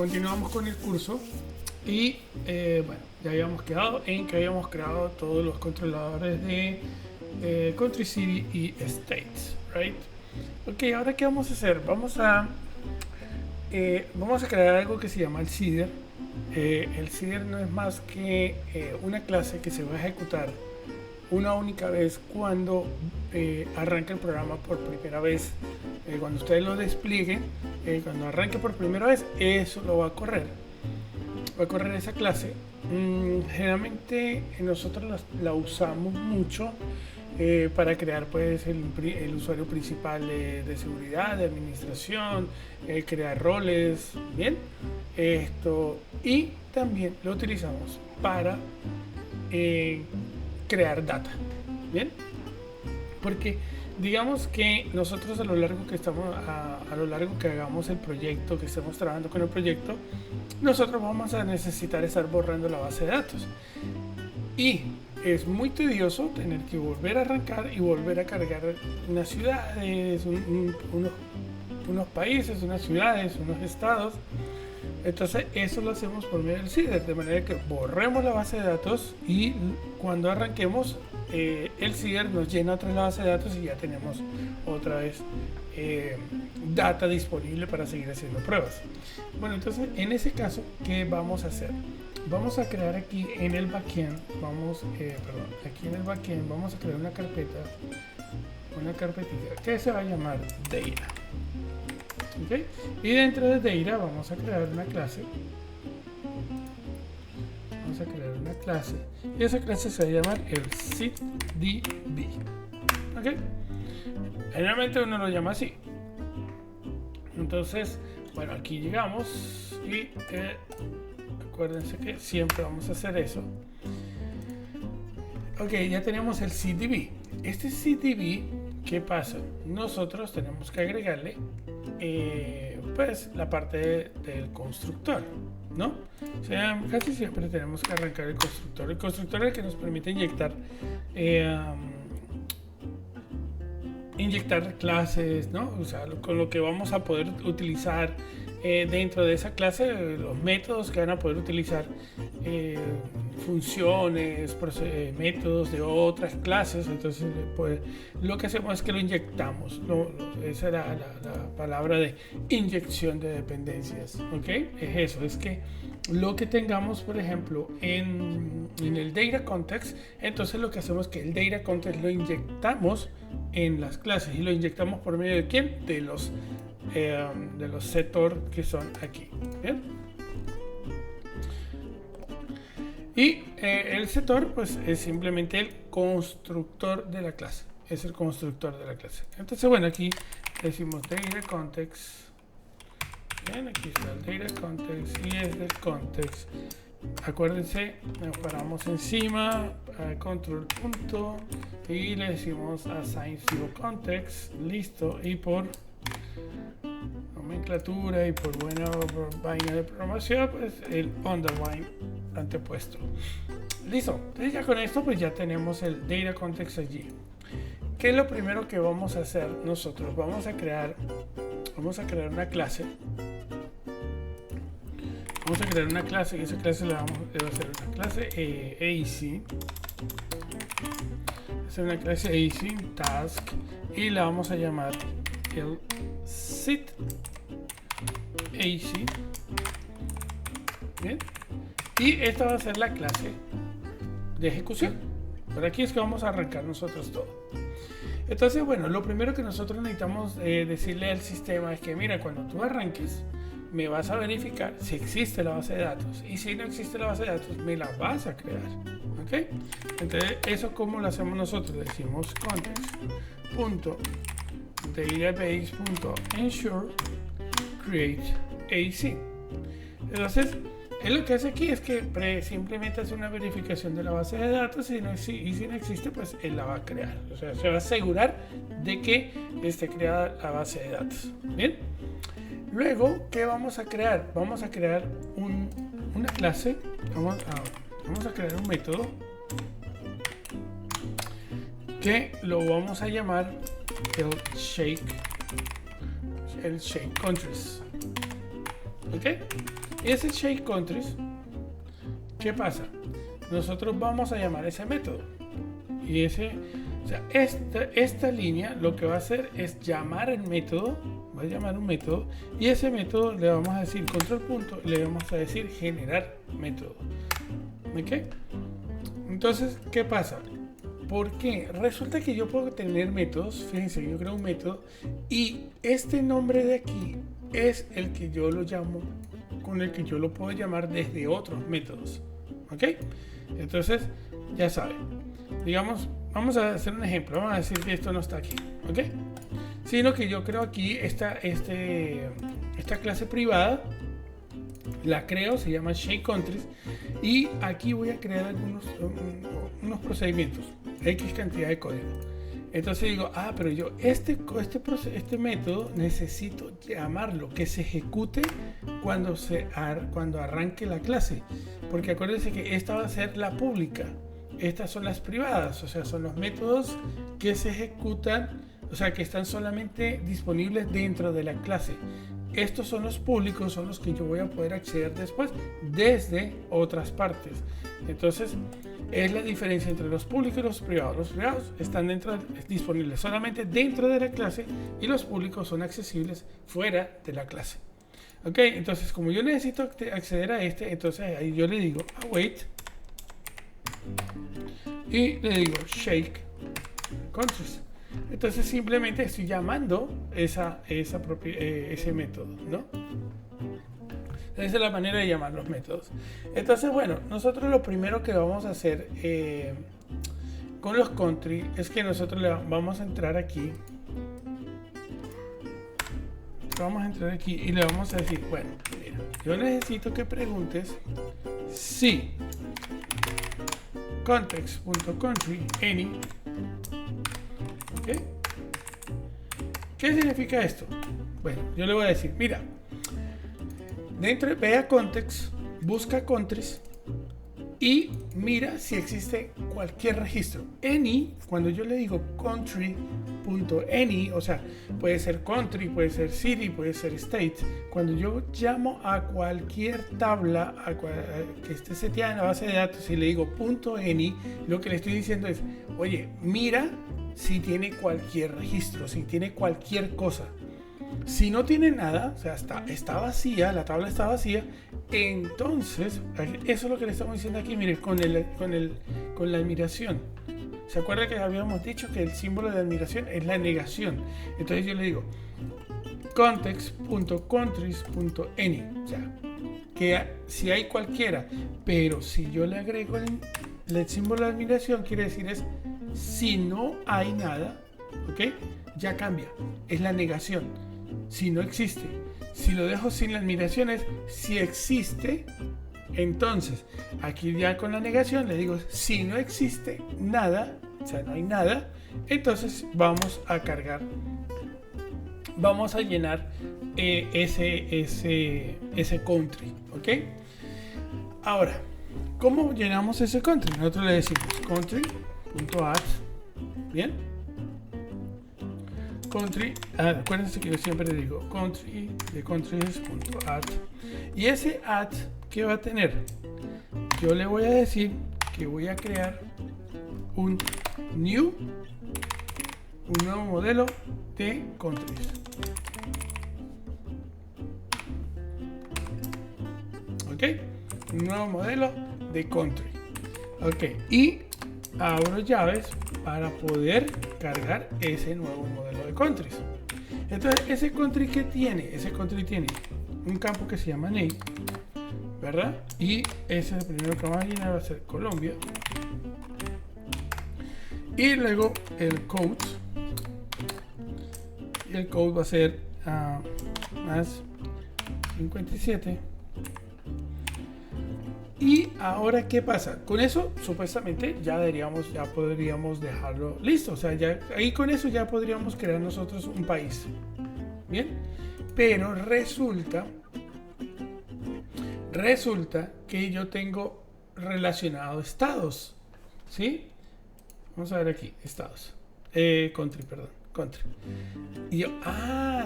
continuamos con el curso y bueno, ya habíamos quedado en que habíamos creado todos los controladores de Country City y States, right? Ok, ahora qué vamos a hacer, vamos a crear algo que se llama el seeder. El seeder no es más que una clase que se va a ejecutar una única vez cuando arranque el programa por primera vez. Cuando ustedes lo desplieguen, cuando arranque por primera vez, eso lo va a correr. Va a correr esa clase. Generalmente nosotros la usamos mucho para crear pues el usuario principal de seguridad, de administración, crear roles, bien. Y también lo utilizamos para crear data, bien, porque digamos que nosotros a lo largo que hagamos el proyecto, que estemos trabajando con el proyecto, nosotros vamos a necesitar estar borrando la base de datos y es muy tedioso tener que volver a arrancar y volver a cargar unas ciudades, unos países, unas ciudades, unos estados. Entonces eso lo hacemos por medio del seeder, de manera que borremos la base de datos y cuando arranquemos el seeder nos llena otra vez la base de datos y ya tenemos otra vez data disponible para seguir haciendo pruebas. Bueno, entonces en ese caso, ¿qué vamos a hacer? Vamos a crear aquí en el backend, aquí en el backend vamos a crear una carpetita que se va a llamar data. ¿Okay? Y dentro de data vamos a crear una clase. Y esa clase se va a llamar el seedDB. ¿Okay? Generalmente uno lo llama así. Entonces, bueno, aquí llegamos y acuérdense que siempre vamos a hacer eso. Ok, ya tenemos el seedDB. Este seedDB, ¿qué pasa? Nosotros tenemos que agregarle pues la parte del constructor, ¿no? O sea, casi siempre tenemos que arrancar el constructor. El constructor es el que nos permite inyectar clases, ¿no? O sea, con lo que vamos a poder utilizar dentro de esa clase, los métodos que van a poder utilizar, funciones, métodos de otras clases. Entonces pues lo que hacemos es que lo inyectamos. Esa era la palabra de inyección de dependencias, ¿ok? Es eso, es que lo que tengamos, por ejemplo, en el data context, entonces lo que hacemos es que el data context lo inyectamos en las clases y lo inyectamos por medio de ¿quién? De los setor que son aquí, ¿bien? Y el setor pues es simplemente el constructor de la clase, es el constructor de la clase. Entonces bueno, aquí decimos data context. Bien, aquí está el data context y es el context. Acuérdense, nos paramos encima, control punto y le decimos assign zero context, listo, y por nomenclatura y por buena vaina de programación, pues el underline antepuesto. Listo, entonces ya con esto pues ya tenemos el data context allí. ¿Qué es lo primero que vamos a hacer nosotros? Vamos a crear una clase. Vamos a crear una clase y esa clase le va a ser una clase AC. Es una clase AC task y la vamos a llamar el seed AC. Bien. Y esta va a ser la clase de ejecución. Por aquí es que vamos a arrancar nosotros todo. Entonces, bueno, lo primero que nosotros necesitamos decirle al sistema es que, mira, cuando tú arranques, me vas a verificar si existe la base de datos. Y si no existe la base de datos, me la vas a crear. ¿Ok? Entonces, eso como lo hacemos nosotros. Decimos context.database.ensure create AC. Entonces, él lo que hace aquí es que simplemente hace una verificación de la base de datos y si no existe, pues él la va a crear. O sea, se va a asegurar de que esté creada la base de datos. Bien. Luego, ¿qué vamos a crear? Vamos a crear una clase. Vamos a crear un método que lo vamos a llamar el shake countries. ¿Ok? Ese shakeCountries, ¿qué pasa? Nosotros vamos a llamar ese método. Y o sea, esta línea lo que va a hacer es llamar el método, va a llamar un método, y ese método le vamos a decir control punto, y le vamos a decir generar método. ¿Ok? Entonces, ¿qué pasa? Porque resulta que yo puedo tener métodos, fíjense, yo creo un método, y este nombre de aquí es el que yo lo llamo, con el que yo lo puedo llamar desde otros métodos. ¿Ok? Entonces, ya saben. Digamos, vamos a hacer un ejemplo. Vamos a decir que esto no está aquí. ¿Ok? Sino que yo creo aquí esta clase privada. La creo, se llama shakeCountries. Y aquí voy a crear unos procedimientos. X cantidad de código. Entonces digo, pero yo este método necesito llamarlo, que se ejecute cuando arranque la clase. Porque acuérdense que esta va a ser la pública. Estas son las privadas, o sea, son los métodos que se ejecutan, o sea, que están solamente disponibles dentro de la clase. Estos son los públicos, son los que yo voy a poder acceder después desde otras partes. Entonces, es la diferencia entre los públicos y los privados. Los privados están disponibles solamente dentro de la clase y los públicos son accesibles fuera de la clase. Ok, entonces como yo necesito acceder a entonces ahí yo le digo await y le digo shakeCountries. Entonces simplemente estoy llamando ese método, ¿no? Esa es la manera de llamar los métodos. Entonces, bueno, nosotros lo primero que vamos a hacer con los country es que nosotros vamos a entrar aquí. Vamos a entrar aquí y le vamos a decir, bueno, mira, yo necesito que preguntes si context.country any. ¿Okay? ¿Qué significa esto? Bueno, yo le voy a decir, mira, ve a context, busca countries y mira si existe cualquier registro. Any, cuando yo le digo country.any, o sea, puede ser country, puede ser city, puede ser state. Cuando yo llamo a cualquier tabla que esté seteada en la base de datos y le digo .any, lo que le estoy diciendo es, oye, mira si tiene cualquier registro, si tiene cualquier cosa. Si no tiene nada, o sea, está vacía, la tabla está vacía, entonces, eso es lo que le estamos diciendo aquí, miren, con la admiración. ¿Se acuerda que habíamos dicho que el símbolo de admiración es la negación? Entonces yo le digo context.countries.any, o sea, que si hay cualquiera, pero si yo le agrego el símbolo de admiración, quiere decir es si no hay nada, ¿ok? Ya cambia, es la negación. Si no existe, si lo dejo sin la admiración es si existe. Entonces aquí ya con la negación le digo si no existe nada, o sea, no hay nada, entonces vamos a cargar, vamos a llenar ese country, ¿ok? Ahora, ¿cómo llenamos ese country? Nosotros le decimos country.add, ¿bien? Country, acuérdense que yo siempre digo country de countries.add, y ese add, ¿qué va a tener? Yo le voy a decir que voy a crear un nuevo modelo de countries. ¿Ok? Un nuevo modelo de country. Ok, y abro llaves para poder cargar ese nuevo modelo de countries. Entonces, ese country que tiene, ese country tiene un campo que se llama name, ¿verdad? Y ese es el primero que vamos a llenar, va a ser Colombia. Y luego el code. Y el code va a ser más 57. Y ahora, ¿qué pasa? Con eso, supuestamente, ya podríamos dejarlo listo. O sea, ahí con eso ya podríamos crear nosotros un país. ¿Bien? Pero resulta que yo tengo relacionado estados. ¿Sí? Vamos a ver aquí, estados. Country. Y yo,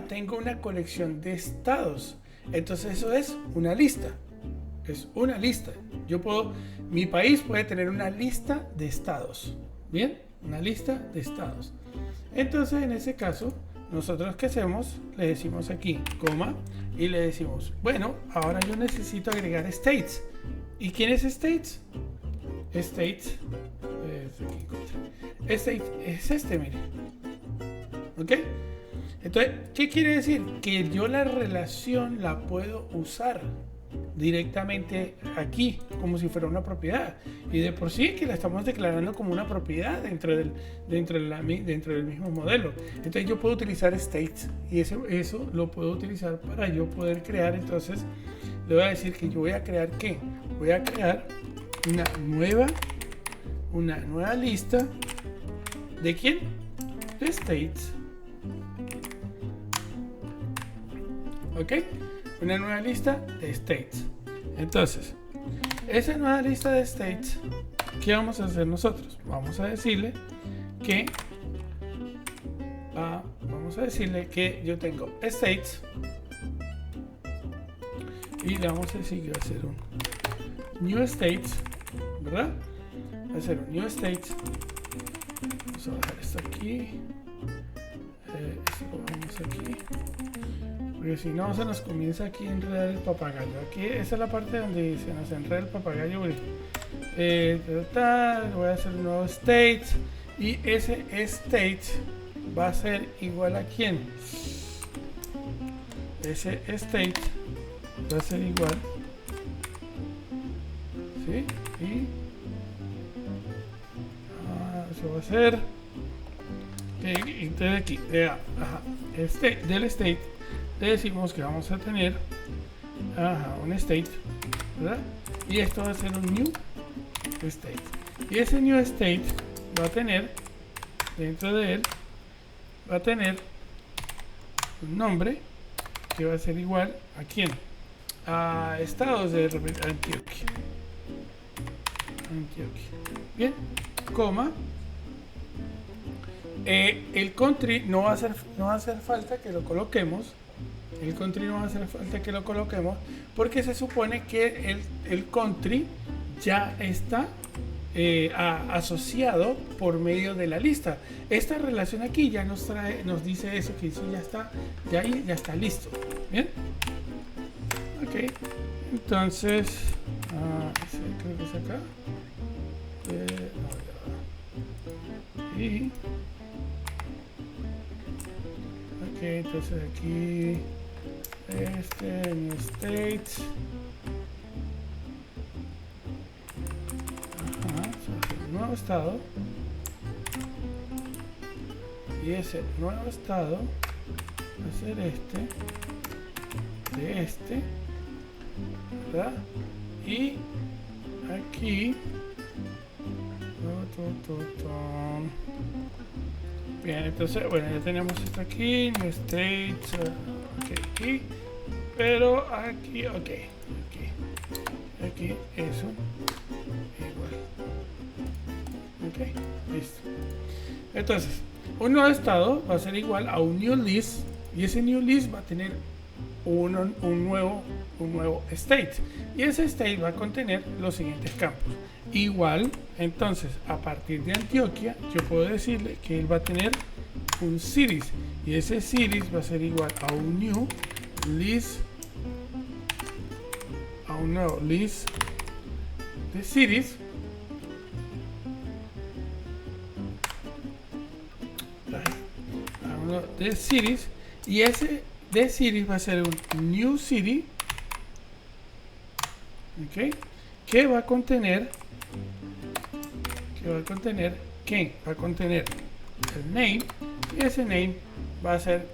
tengo una colección de estados. Entonces eso es una lista. es una lista. Mi país puede tener una lista de estados. ¿Bien? Una lista de estados. Entonces, en ese caso, nosotros ¿qué hacemos? Le decimos aquí, coma, y le decimos, bueno, ahora yo necesito agregar states. ¿Y quién es states? States, state es este, mire. ¿Ok? Entonces, ¿qué quiere decir? Que yo la relación la puedo usar directamente aquí, como si fuera una propiedad. Y de por sí que la estamos declarando como una propiedad dentro del mismo modelo. Entonces yo puedo utilizar states y eso lo puedo utilizar para yo poder crear. Entonces le voy a decir que yo voy a crear ¿qué? Voy a crear una nueva lista. ¿De quién? De states. ¿Ok? Una nueva lista de states. Entonces, esa nueva lista de states, ¿qué vamos a hacer nosotros? Vamos a decirle que yo tengo states y le vamos a decir que va a ser un new states, ¿verdad? Va a ser un new states. Vamos a bajar esto aquí. Esto lo bajamos aquí. Porque si no se nos comienza aquí a enredar el papagayo. Aquí esa es la parte donde se nos enreda el papagayo. Voy a hacer un nuevo state. Y ese state va a ser igual a quién. Ese state va a ser igual. ¿Sí? Y eso va a ser. Entonces aquí, del state. Le decimos que vamos a tener un state, ¿verdad? Y esto va a ser un new state. Y ese new state va a tener, dentro de él, va a tener un nombre que va a ser igual a quién? A estados de Antioquia. Bien, coma. El country no va a hacer falta que lo coloquemos. El country no va a hacer falta que lo coloquemos porque se supone que el country ya está asociado por medio de la lista. Esta relación aquí ya nos dice eso, que eso ya está listo. Bien. Ok. Entonces, creo que es acá. Y ok, entonces aquí new state. Un nuevo estado. Y ese nuevo estado va a ser este, ¿verdad? Y aquí bien, entonces, bueno, ya tenemos esto aquí, new states, aquí, pero aquí, aquí, eso, igual, listo. Entonces, un nuevo estado va a ser igual a un new list, y ese new list va a tener un nuevo state, y ese state va a contener los siguientes campos. Igual, entonces, a partir de Antioquia, yo puedo decirle que él va a tener un cities, y ese cities va a ser igual a un new list, a un nuevo list de cities, y ese de cities va a ser un new city, ¿ok? Que va a contener ¿qué? Va a contener el name, y ese name va a ser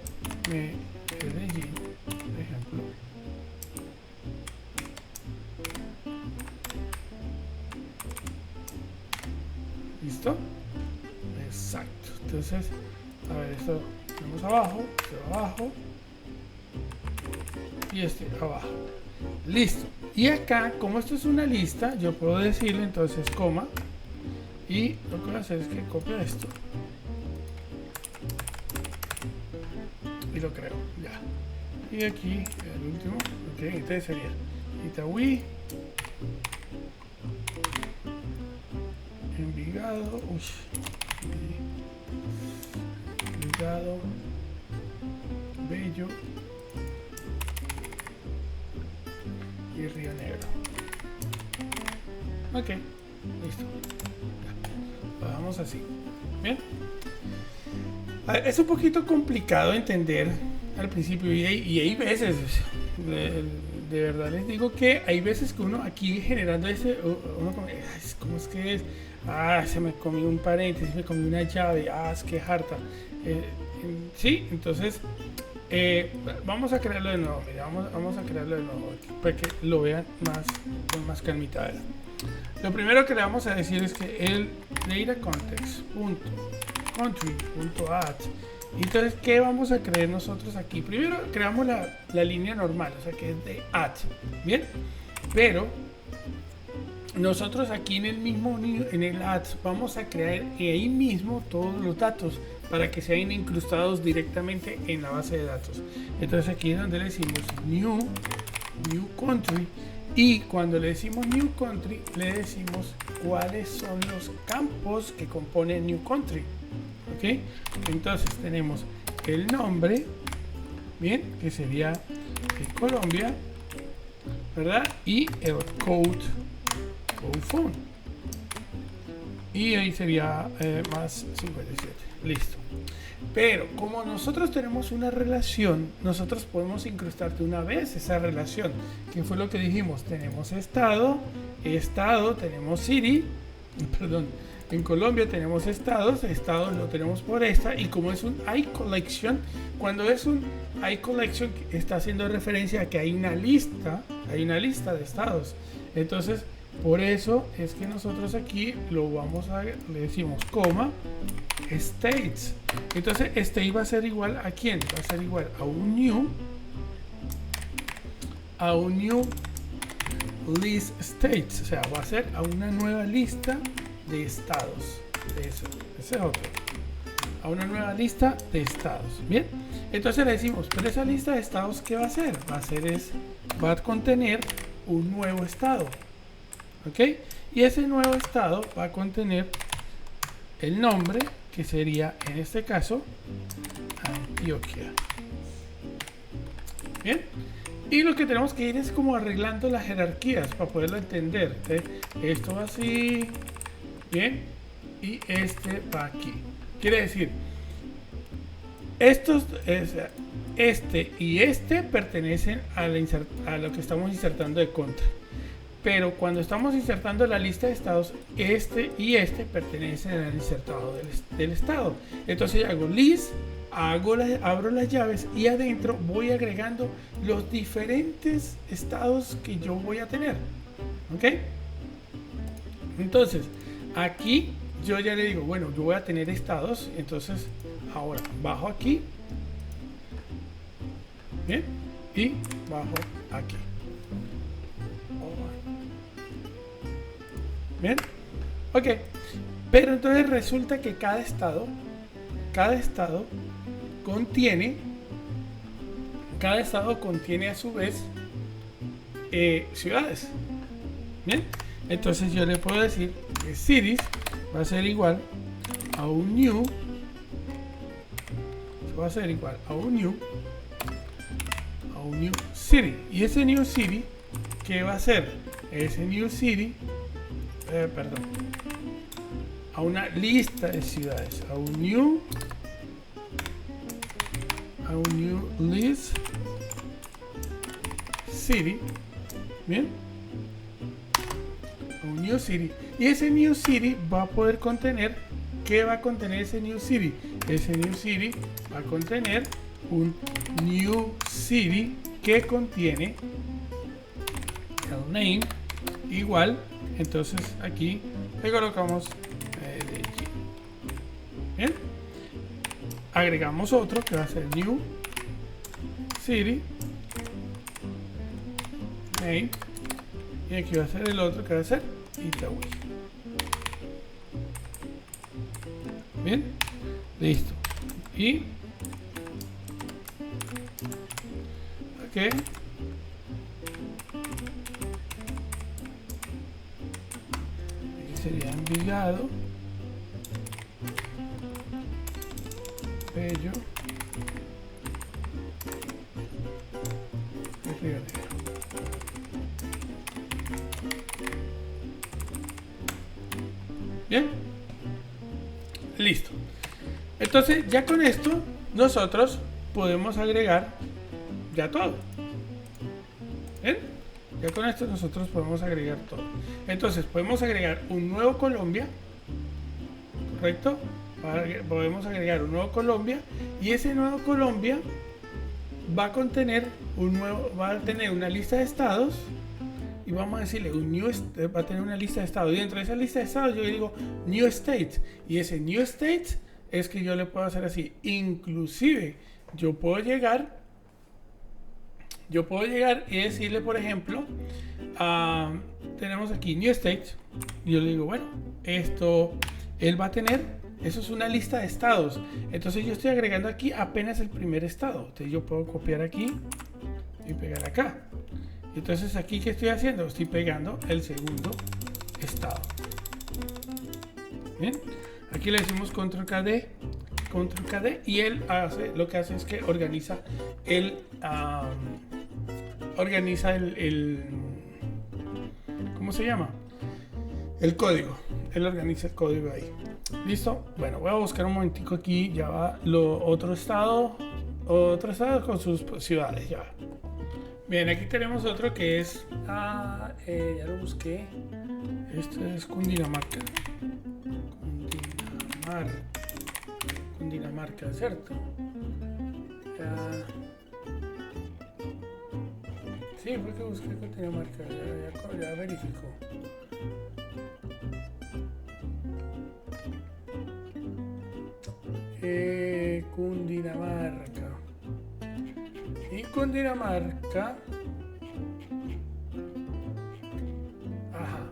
Medellín, por ejemplo. ¿Listo? Exacto. Entonces, a ver, esto tenemos abajo, y este abajo. Listo. Y acá, como esto es una lista, yo puedo decirle entonces coma, y lo que voy a hacer es que copio esto y lo creo, ya. Y aquí el último, ok, entonces sería Itagüí, Envigado, Envigado, Bello y Río Negro. Ok, listo. Ya. Lo dejamos así. Bien. Es un poquito complicado de entender al principio y hay veces, de verdad les digo que hay veces que uno aquí generando ese, uno como, ¿cómo es que es? Se me comió un paréntesis, me comí una llave, es que harta. Sí, entonces vamos a crearlo de nuevo, mira, vamos a crearlo de nuevo para que lo vean con más calmita. Lo primero que le vamos a decir es que el data context.country.add. Entonces, ¿qué vamos a crear nosotros aquí? Primero creamos la línea normal, o sea que es de add, ¿bien? Pero nosotros aquí en el add vamos a crear ahí mismo todos los datos para que sean incrustados directamente en la base de datos. Entonces aquí es donde le decimos new country, y cuando le decimos new country le decimos cuáles son los campos que componen new country. ¿Ok? Entonces tenemos el nombre, bien, que sería Colombia, ¿verdad? Y el code phone, y ahí sería más 57. Listo. Pero como nosotros tenemos una relación, nosotros podemos incrustar de una vez esa relación. ¿Qué fue lo que dijimos? Tenemos estado, tenemos city, perdón. En Colombia tenemos estados lo tenemos por esta, y como es un iCollection, cuando es un iCollection está haciendo referencia a que hay una lista de estados. Entonces, por eso es que nosotros aquí le decimos coma states. Entonces, state va a ser igual a quién? Va a ser igual a un new list states, o sea, va a ser a una nueva lista de estados. Ese es otro. A una nueva lista de estados. Bien. Entonces le decimos, pero esa lista de estados, ¿qué va a hacer? Va a contener un nuevo estado. ¿Ok? Y ese nuevo estado va a contener el nombre, que sería, en este caso, Antioquia. Bien. Y lo que tenemos que ir es como arreglando las jerarquías para poderlo entender. Esto va así. Bien, y este va aquí. Quiere decir, este y este pertenecen a lo que estamos insertando de contra. Pero cuando estamos insertando la lista de estados, este y este pertenecen al insertado del estado. Entonces yo hago list, abro las llaves y adentro voy agregando los diferentes estados que yo voy a tener. ¿Ok? Entonces, aquí yo ya le digo, bueno, yo voy a tener estados, entonces ahora bajo aquí, bien, y bajo aquí. Bien, ok, pero entonces resulta que cada estado contiene a su vez ciudades. Bien, entonces yo le puedo decir que cities va a ser igual a un new, city. Y ese new city, ¿qué va a ser? Ese new city, a una lista de ciudades, a un new list city. Bien, un new city, y ese new city va a poder contener, ¿qué va a contener ese new city? Ese new city va a contener un new city que contiene el name igual. Entonces aquí le colocamos Medellín. Bien, agregamos otro que va a ser new city name, y aquí va a ser el otro que va a ser Itagüí. Bien, listo. Y ok, Envigado, Bello y Río Negro. Bien, listo. Entonces ya con esto nosotros podemos agregar ya todo. ¿Bien? Ya con esto nosotros podemos agregar todo. Entonces podemos agregar un nuevo Colombia, ¿correcto? Podemos agregar un nuevo Colombia y ese nuevo Colombia va a contener va a tener una lista de estados y vamos a decirle va a tener una lista de estados y dentro de esa lista de estados yo le digo New State y ese New State es que yo le puedo hacer así. Inclusive yo puedo llegar y decirle, por ejemplo, tenemos aquí New State y yo le digo, bueno, esto él va a tener, eso es una lista de estados, entonces yo estoy agregando aquí apenas el primer estado, entonces yo puedo copiar aquí y pegar acá. Entonces aquí, ¿qué estoy haciendo? Estoy pegando el segundo estado. Bien, aquí le decimos control KD y él lo que hace es que organiza ¿cómo se llama? El código. Él organiza el código ahí. ¿Listo? Bueno, voy a buscar un momentico aquí. Ya va otro estado con sus ciudades. Ya va. Bien, aquí tenemos otro que es ya lo busqué. Este es Cundinamarca, ¿cierto? Sí, fue que busqué Cundinamarca, ya verifico. Cundinamarca. Y Cundinamarca. Ajá.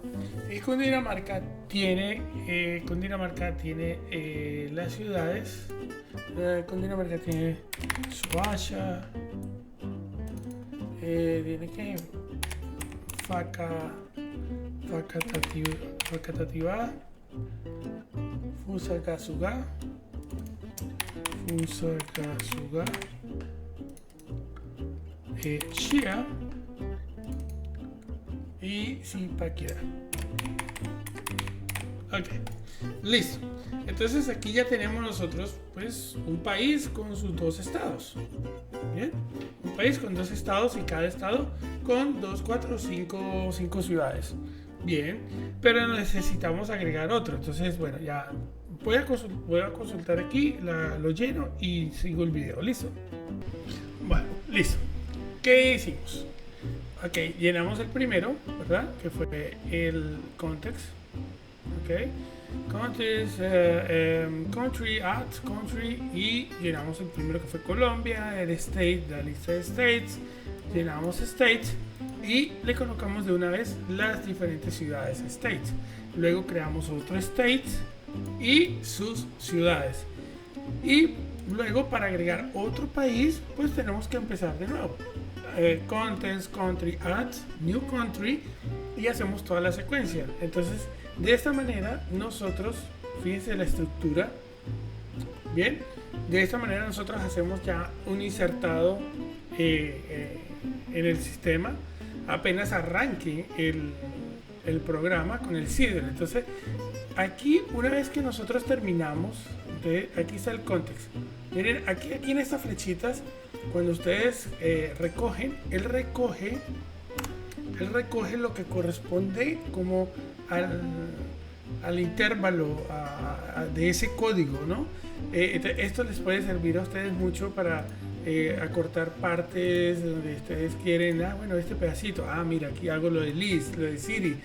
Y Cundinamarca tiene las ciudades. Cundinamarca tiene Soacha. Tiene que Facatativá, Fusagasugá, Chía y Zipaquirá. Ok, listo. Entonces aquí ya tenemos nosotros pues un país con sus dos estados. Bien, un país con dos estados y cada estado con 2, 4, 5 ciudades. Bien, pero necesitamos agregar otro. Entonces, bueno, ya voy a consultar aquí, lo lleno y sigo el video. ¿Listo? Bueno, listo. ¿Qué hicimos? Ok, llenamos el primero, ¿verdad? Que fue el context. Ok. Country, country y llenamos el primero que fue Colombia, el state, la lista de states, llenamos state y le colocamos de una vez las diferentes ciudades states. Luego creamos otro state y sus ciudades. Y luego para agregar otro país, pues tenemos que empezar de nuevo. Context, country, add, new country y hacemos toda la secuencia. Entonces, de esta manera nosotros, fíjense la estructura, bien, de esta manera nosotros hacemos ya un insertado en el sistema apenas arranque el programa con el CIDR. Entonces aquí una vez que nosotros terminamos, aquí está el context. Miren, aquí en estas flechitas, cuando ustedes recogen, él recoge lo que corresponde como al intervalo de ese código, ¿no? Esto les puede servir a ustedes mucho para acortar partes donde ustedes quieren, bueno, este pedacito, mira, aquí hago lo de list, lo de city,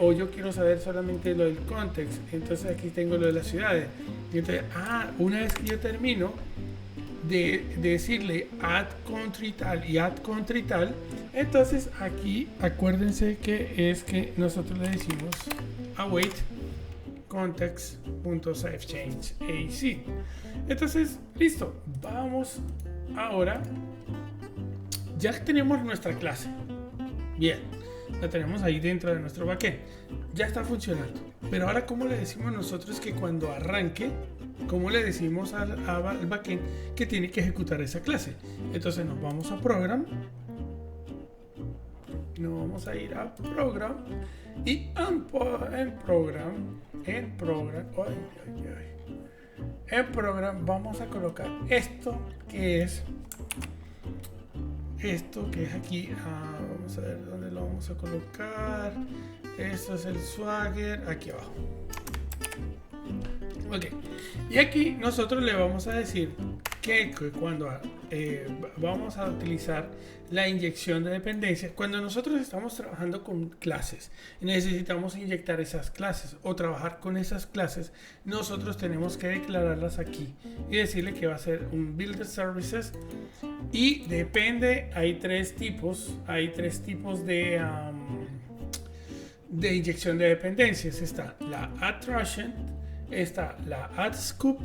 o yo quiero saber solamente lo del context, entonces aquí tengo lo de las ciudades. Y entonces, una vez que yo termino de decirle add country tal y add country tal, entonces aquí acuérdense que nosotros le decimos await context.safechange.ac. Entonces, listo, vamos ahora, ya tenemos nuestra clase. Bien, la tenemos ahí dentro de nuestro backend. Ya está funcionando. Pero ahora, ¿cómo le decimos nosotros que cuando arranque, cómo le decimos al backend que tiene que ejecutar esa clase? Entonces nos vamos a Program. Nos vamos a ir a Program. Y en Program, en Program vamos a colocar esto que es aquí. Vamos a ver dónde lo vamos a colocar. Esto es el Swagger aquí abajo. Ok, y aquí nosotros le vamos a decir que cuando vamos a utilizar la inyección de dependencias, cuando nosotros estamos trabajando con clases y necesitamos inyectar esas clases o trabajar con esas clases, nosotros tenemos que declararlas aquí y decirle que va a ser un Builder Services, y depende, hay tres tipos de inyección de dependencias. Está la Add Trashent, está la Add Scoop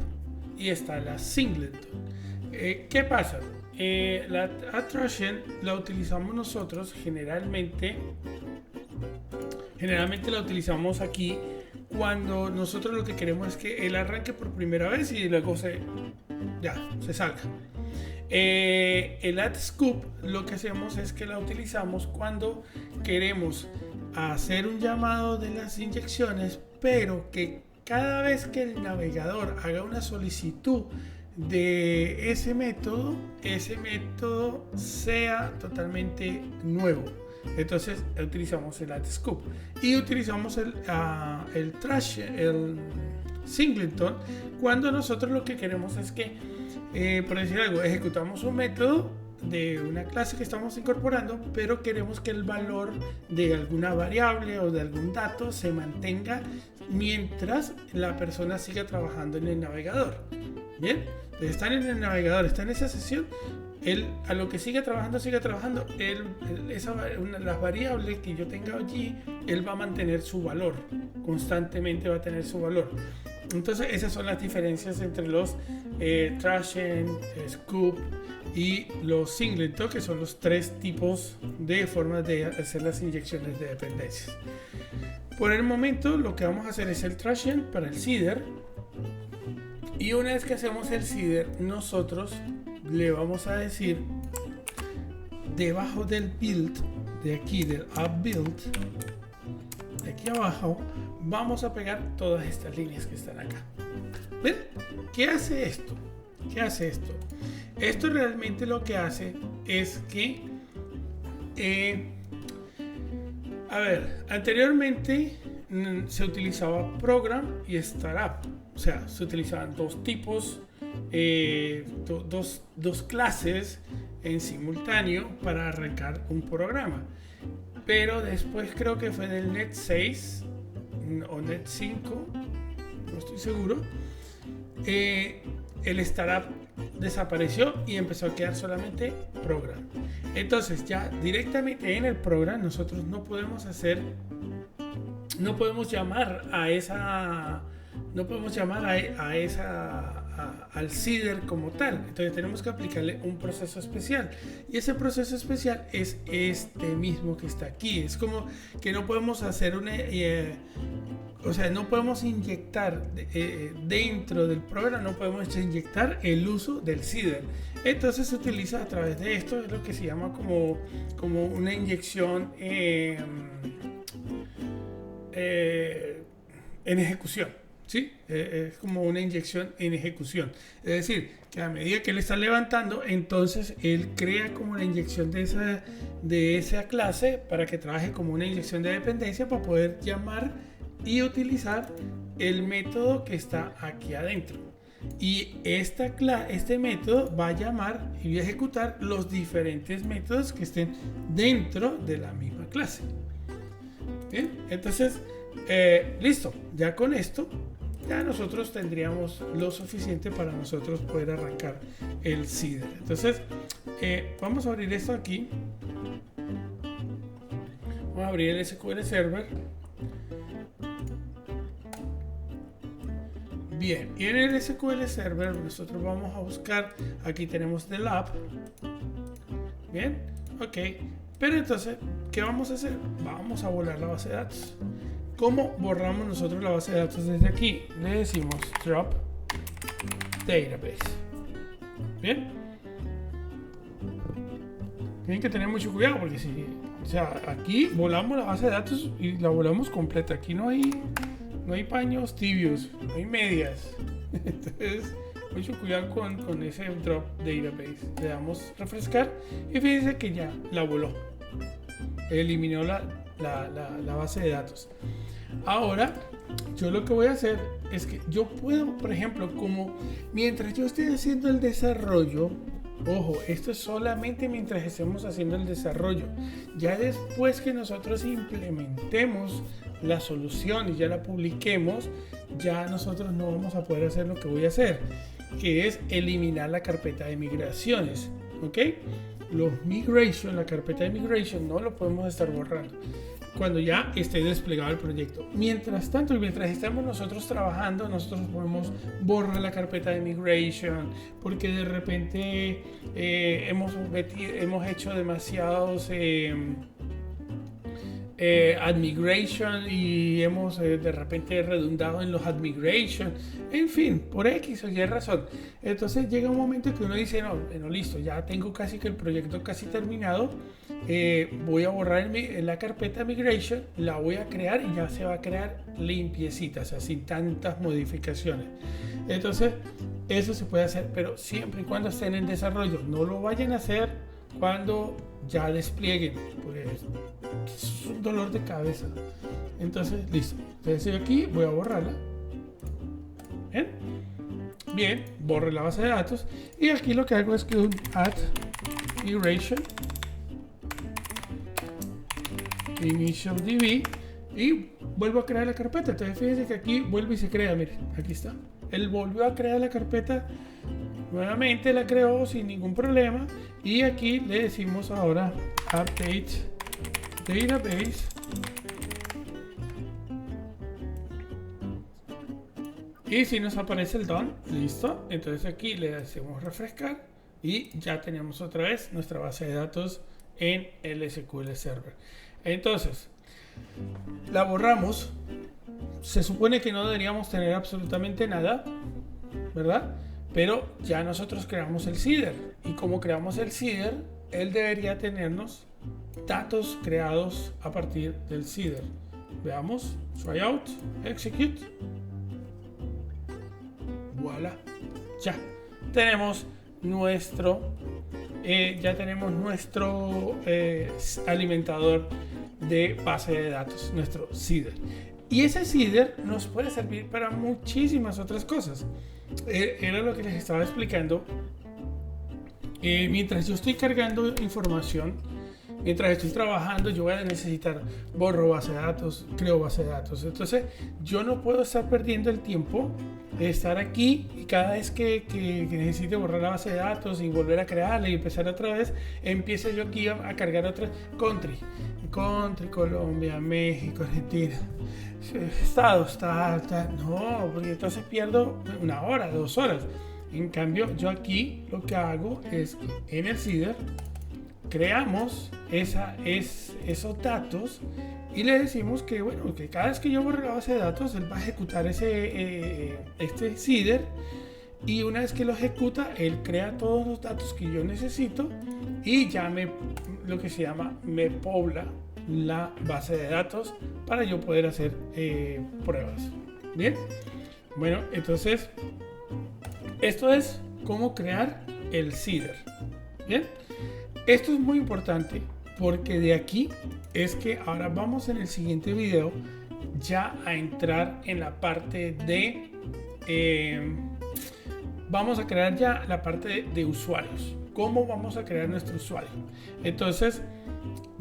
y está la Singleton. ¿Qué pasa? La Add Trashent la utilizamos nosotros generalmente la utilizamos aquí cuando nosotros lo que queremos es que él arranque por primera vez y luego se salga. El Add Scoop lo que hacemos es que la utilizamos cuando queremos hacer un llamado de las inyecciones, pero que cada vez que el navegador haga una solicitud de ese método sea totalmente nuevo. Entonces utilizamos el Add Scoop y utilizamos el Singleton cuando nosotros lo que queremos es que, por decir algo, ejecutamos un método de una clase que estamos incorporando, pero queremos que el valor de alguna variable o de algún dato se mantenga mientras la persona siga trabajando en el navegador. Bien, están en el navegador, está en esa sesión, él a lo que siga trabajando, las variables que yo tenga allí, él va a mantener su valor, constantemente va a tener su valor. Entonces esas son las diferencias entre los Trashent, Scoop y los Singleton, que son los tres tipos de formas de hacer las inyecciones de dependencias. Por el momento lo que vamos a hacer es el Trashent para el seeder, y una vez que hacemos el seeder, nosotros le vamos a decir debajo del build, de aquí del app build, de aquí abajo, vamos a pegar todas estas líneas que están acá. ¿Ven? ¿Qué hace esto? Esto realmente lo que hace es que anteriormente se utilizaba Program y Startup, o sea, se utilizaban dos tipos, dos clases en simultáneo para arrancar un programa. Pero después, creo que fue del Net 6 o Net 5, no estoy seguro, el Startup desapareció y empezó a quedar solamente Program. Entonces ya directamente en el Program nosotros no podemos llamar al seeder como tal. Entonces tenemos que aplicarle un proceso especial, y ese proceso especial es este mismo que está aquí. Es como que no podemos hacer no podemos inyectar dentro del programa, no podemos inyectar el uso del seeder. Entonces se utiliza a través de esto, es lo que se llama como una inyección en ejecución. ¿Sí? Es como una inyección en ejecución. Es decir, que a medida que él está levantando, entonces él crea como una inyección de esa clase para que trabaje como una inyección de dependencia para poder llamar y utilizar el método que está aquí adentro. Y este método va a llamar y a ejecutar los diferentes métodos que estén dentro de la misma clase. Bien, entonces, listo. Ya con esto, ya nosotros tendríamos lo suficiente para nosotros poder arrancar el seeder. Entonces, vamos a abrir esto aquí. Vamos a abrir el SQL Server. Bien, y en el SQL Server nosotros vamos a buscar, aquí tenemos the lab. Bien, ok. Pero entonces, ¿qué vamos a hacer? Vamos a volar la base de datos. ¿Cómo borramos nosotros la base de datos desde aquí? Le decimos drop database. Bien. Tienen que tener mucho cuidado porque si, o sea, aquí volamos la base de datos y la volamos completa. Aquí no hay paños tibios, no hay medias. Entonces, mucho cuidado con ese drop database. Le damos refrescar y fíjense que ya la voló. Eliminó la base de datos. Ahora, yo lo que voy a hacer es que yo puedo, por ejemplo, como mientras yo estoy haciendo el desarrollo, ojo, esto es solamente mientras estemos haciendo el desarrollo. Ya después que nosotros implementemos la solución y ya la publiquemos, ya nosotros no vamos a poder hacer lo que voy a hacer, que es eliminar la carpeta de migraciones, ¿ok? La carpeta de migration no lo podemos estar borrando cuando ya esté desplegado el proyecto. Mientras tanto, y mientras estamos nosotros trabajando, nosotros podemos borrar la carpeta de migration porque de repente hemos hecho demasiados add migration y hemos de repente redundado en los add migration, en fin, por X o Y razón. Entonces llega un momento que uno dice, no, listo, ya tengo casi que el proyecto casi terminado, voy a borrar la carpeta migration, la voy a crear y ya se va a crear limpiecita, o sea, sin tantas modificaciones. Entonces eso se puede hacer, pero siempre y cuando estén en desarrollo. No lo vayan a hacer cuando ya desplieguen, porque es un dolor de cabeza. Entonces, listo. Entonces yo aquí voy a borrarla. Bien, borre la base de datos. Y aquí lo que hago es que un add migration initial db y vuelvo a crear la carpeta. Entonces fíjense que aquí vuelve y se crea. Miren, aquí está. Él volvió a crear la carpeta. Nuevamente la creó sin ningún problema. Y aquí le decimos ahora update database. Y si nos aparece el done, listo. Entonces aquí le hacemos refrescar y ya tenemos otra vez nuestra base de datos en el SQL Server. Entonces, la borramos. Se supone que no deberíamos tener absolutamente nada, ¿verdad? Pero ya nosotros creamos el seeder. Y como creamos el seeder, él debería tenernos datos creados a partir del seeder. Veamos, try out, execute. Voilà, ya tenemos nuestro alimentador de base de datos, nuestro seeder. Y ese seeder nos puede servir para muchísimas otras cosas. Era lo que les estaba explicando. Mientras yo estoy cargando información, mientras estoy trabajando, yo voy a necesitar borro base de datos, creo base de datos. Entonces yo no puedo estar perdiendo el tiempo de estar aquí y cada vez que necesite borrar la base de datos y volver a crearla y empezar otra vez, empiece yo aquí a cargar otra country, Colombia, México, Argentina, estados, no, porque entonces pierdo 1 hora, 2 horas. En cambio, yo aquí lo que hago es en el seeder creamos esos datos y le decimos que, bueno, que cada vez que yo borre la base de datos, él va a ejecutar este seeder y una vez que lo ejecuta, él crea todos los datos que yo necesito y ya lo que se llama, me pobla la base de datos para yo poder hacer pruebas. Bien, bueno, entonces esto es cómo crear el seeder. Bien, esto es muy importante porque de aquí es que ahora vamos en el siguiente video ya a entrar en la parte de vamos a crear ya la parte de usuarios. ¿Cómo vamos a crear nuestro usuario? Entonces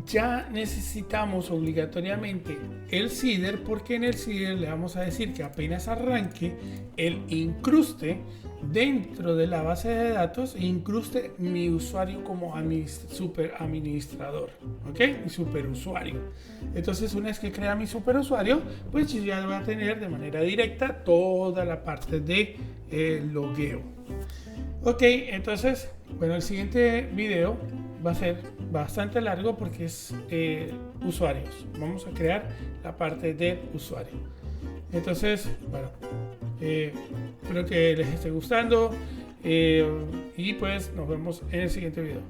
ya necesitamos obligatoriamente el seeder porque en el seeder le vamos a decir que apenas arranque él incruste dentro de la base de datos e incruste mi usuario como super administrador, ¿ok? Mi superusuario. Entonces una vez que crea mi superusuario, pues yo ya voy a tener de manera directa toda la parte de logueo. Ok, entonces, bueno, el siguiente video va a ser bastante largo porque es usuarios. Vamos a crear la parte del usuario. Entonces, bueno, espero que les esté gustando y pues nos vemos en el siguiente video.